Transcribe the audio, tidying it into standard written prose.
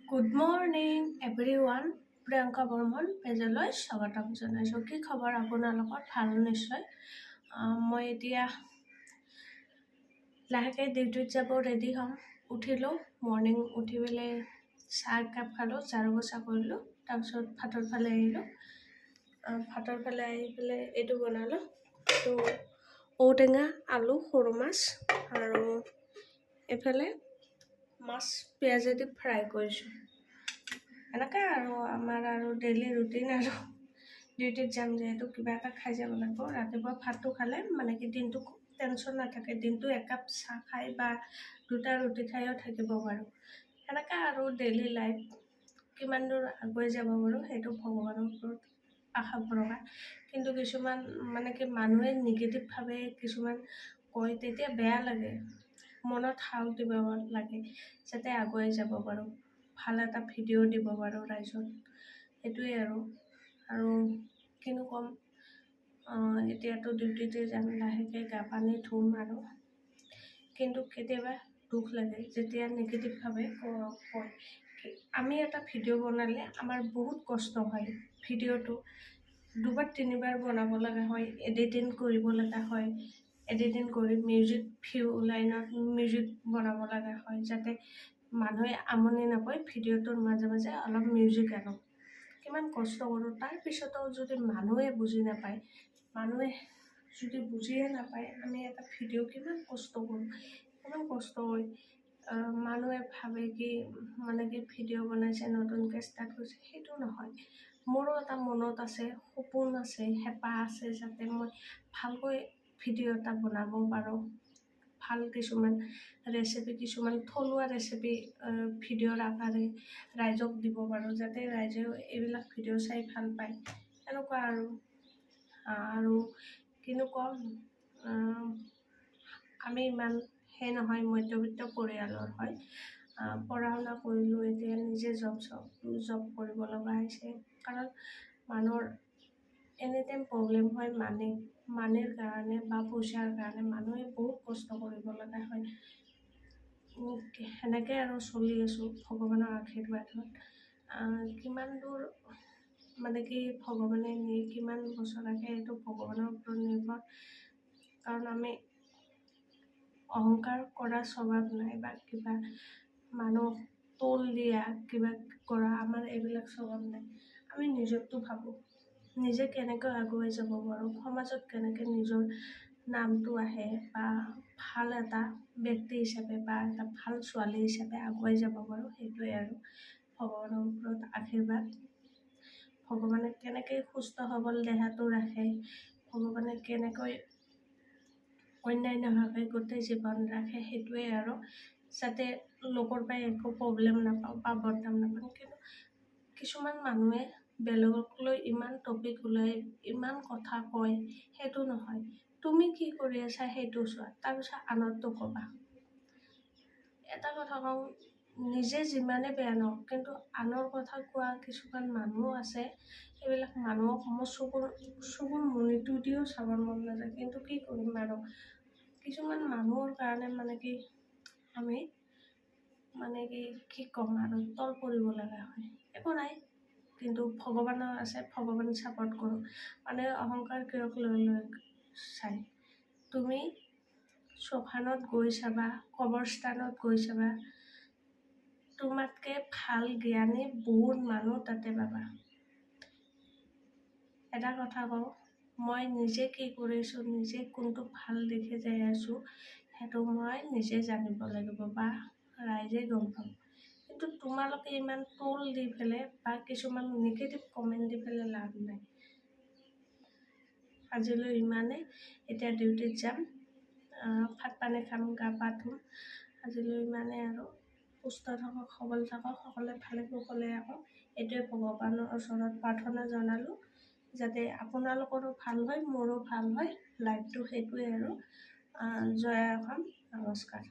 Good morning everyone, Priyanka Barman পেজলৈ স্বাগতম জনাইছোঁ। কি খবৰ আপোনালোকৰ? ভাল নিশ্চয়। মই এতিয়া লাহেকৈ ডিউটিত যাব ৰেডি হ'ম। উঠিলোঁ, মৰ্ণিং উঠি পেলাই চাহ একাপ খালোঁ, ঝাৰু পোছা কৰিলোঁ, তাৰপিছত ভাতৰ ফালে আহিলোঁ। ভাতৰ ফালে আহি পেলাই এইটো বনালোঁ, এইটো ঔটেঙা, আলু, সৰু মাছ, আৰু এইফালে মাছ পিঁয়াজেদি ফ্ৰাই কৰিছোঁ। এনেকৈ আৰু আমাৰ আৰু ডেইলি ৰুটিন আৰু ডিউটিত যাম যিহেতু কিবা এটা খাই যাব লাগিব। ৰাতিপুৱা ভাতটো খালে মানে কি দিনটো টেনশ্যন নাথাকে, দিনটো একাপ চাহ খাই বা দুটা ৰুটি খাইও থাকিব পাৰোঁ। এনেকৈ আৰু ডেইলি লাইফ কিমান দূৰ আগুৱাই যাব পাৰোঁ সেইটো ভগৱানৰ ওপৰত আশা ভৰসা। কিন্তু কিছুমান মানে কি মানুহে নিগেটিভভাৱে কিছুমান কয়, তেতিয়া বেয়া লাগে, মনত সাহস দিব লাগে যাতে আগুৱাই যাব পাৰোঁ, ভাল এটা ভিডিঅ' দিব পাৰোঁ ৰাইজক। সেইটোৱে আৰু কিনো ক'ম। এতিয়াতো ডিউটিতে যাম, লাহেকৈ গা পানী ধুম আৰু। কিন্তু কেতিয়াবা দুখ লাগে যেতিয়া নিগেটিভভাৱে কয়। আমি এটা ভিডিঅ' বনালে আমাৰ বহুত কষ্ট হয়, ভিডিঅ'টো দুবাৰ তিনিবাৰ বনাব লগা হয়, এডিটিং কৰিব লগা হয়, এডিটিং কৰি মিউজিক লাইনত মিউজিক বনাব লগা হয় যাতে মানুহে আমনি নাপায়। ভিডিঅ'টোৰ মাজে মাজে অলপ মিউজিক আনো, কিমান কষ্ট কৰোঁ। তাৰপিছতো যদি মানুহে বুজি নাপায়, মানুহে যদি বুজিয়ে নাপায় আমি এটা ভিডিঅ' কিমান কষ্ট কৰোঁ, কিমান কষ্ট হয়। মানুহে ভাবে কি মানে কি ভিডিঅ' বনাইছে, নতুনকৈ ষ্টাৰ্ট কৰিছে, সেইটো নহয়। মোৰো এটা মনত আছে, সপোন আছে, হেঁপাহ আছে যাতে মই ভালকৈ ভিডিঅ' এটা বনাব পাৰোঁ। ভাল কিছুমান ৰেচিপি, কিছুমান থলুৱা ৰেচিপি ভিডিঅ'ৰ আকাৰে ৰাইজক দিব পাৰোঁ, যাতে ৰাইজেও এইবিলাক ভিডিঅ' চাই ভাল পায়। এনেকুৱা আৰু কিনো ক'ম, আমি ইমান সেই নহয়, মধ্যবিত্ত পৰিয়ালৰ হয়। পঢ়া শুনা কৰিলোঁ, এতিয়া নিজে জব কৰিব লগা হৈছে। কাৰণ মানুহৰ এনি টাইম প্ৰব্লেম হয়, মানিৰ কাৰণে বা পইচাৰ কাৰণে মানুহে বহুত কষ্ট কৰিব লগা হয়। সেনেকৈ আৰু চলি আছোঁ ভগৱানৰ আশীৰ্বাদত। কিমান দূৰ মানে কি ভগৱানে নিয়ে, কিমান বছৰ ৰাখে সেইটো ভগৱানৰ ওপৰত নিৰ্ভৰ। কাৰণ আমি অহংকাৰ কৰা স্বভাৱ নাই বা কিবা মানুহ তোল দিয়া কিবা কৰা, আমাৰ এইবিলাক স্বভাৱ নাই। আমি নিজকটো ভাবোঁ, নিজে কেনেকৈ আগুৱাই যাব পাৰোঁ, সমাজত কেনেকৈ নিজৰ নামটো আহে বা ভাল এটা ব্যক্তি হিচাপে বা এটা ভাল ছোৱালী হিচাপে আগুৱাই যাব পাৰোঁ। সেইটোৱে আৰু ভগৱানৰ ওপৰত আশীৰ্বাদ। ভগৱানে কেনেকৈ সুস্থ সবল দেহাটো ৰাখে, ভগৱানে কেনেকৈ অন্যান্যভাৱে গোটেই জীৱন ৰাখে, সেইটোৱে আৰু যাতে লোকৰ পৰাই একো প্ৰব্লেম নাপাওঁ বা বদনাম নাপাওঁ। কিন্তু কিছুমান মানুহে বেলেগক লৈ ইমান টপিক ওলাই, ইমান কথা কয়, সেইটো নহয়। তুমি কি কৰি আছা সেইটো চোৱা, তাৰপিছত আনৰটো ক'বা। এটা কথা কওঁ, নিজে যিমানে বেয়া নহওক কিন্তু আনৰ কথা কোৱা কিছুমান মানুহ আছে, সেইবিলাক মানুহক মোৰ চকুৰ মণিটো দিও চাবৰ মন নাযায়। কিন্তু কি কৰিম আৰু, কিছুমান মানুহৰ কাৰণে মানে কি আমি মানে কি ক'ম আৰু, তল পৰিব লগা হয়। একো নাই, কিন্তু ভগৱানৰ আছে, ভগৱান ছাপৰ্ট কৰোঁ। মানে অহংকাৰ কিয়ক লৈ চাই, তুমি শ্মশানত গৈ চাবা, কবৰস্থানত গৈ চাবা, তোমাতকৈ ভাল জ্ঞানী বহুত মানুহ তাতে পাবা। এটা কথা কওঁ, মই নিজে কি কৰিছোঁ, নিজে কোনটো ভাল দিশে যাই আছোঁ, সেইটো মই নিজে জানিব লাগিব বা ৰাইজে গম পাব। কিন্তু তোমালোকে ইমান ট্ৰল দি পেলাই বা কিছুমান নিগেটিভ কমেণ্ট দি পেলাই লাভ নাই। আজিলৈ ইমানেই, এতিয়া ডিউটিত যাম, ভাত পানী খাম, গা পা ধুম। আজিলৈ ইমানেই আৰু। সুস্থ থাকক, সবল থাকক, সকলোৱে ভালে কুশলে ৰাখক, এইটোৱে ভগৱানৰ ওচৰত প্ৰাৰ্থনা জনালোঁ, যাতে আপোনালোকৰো ভাল হয়, মোৰো ভাল হয়। লাইফটো সেইটোৱে আৰু। জয় অসম, নমস্কাৰ।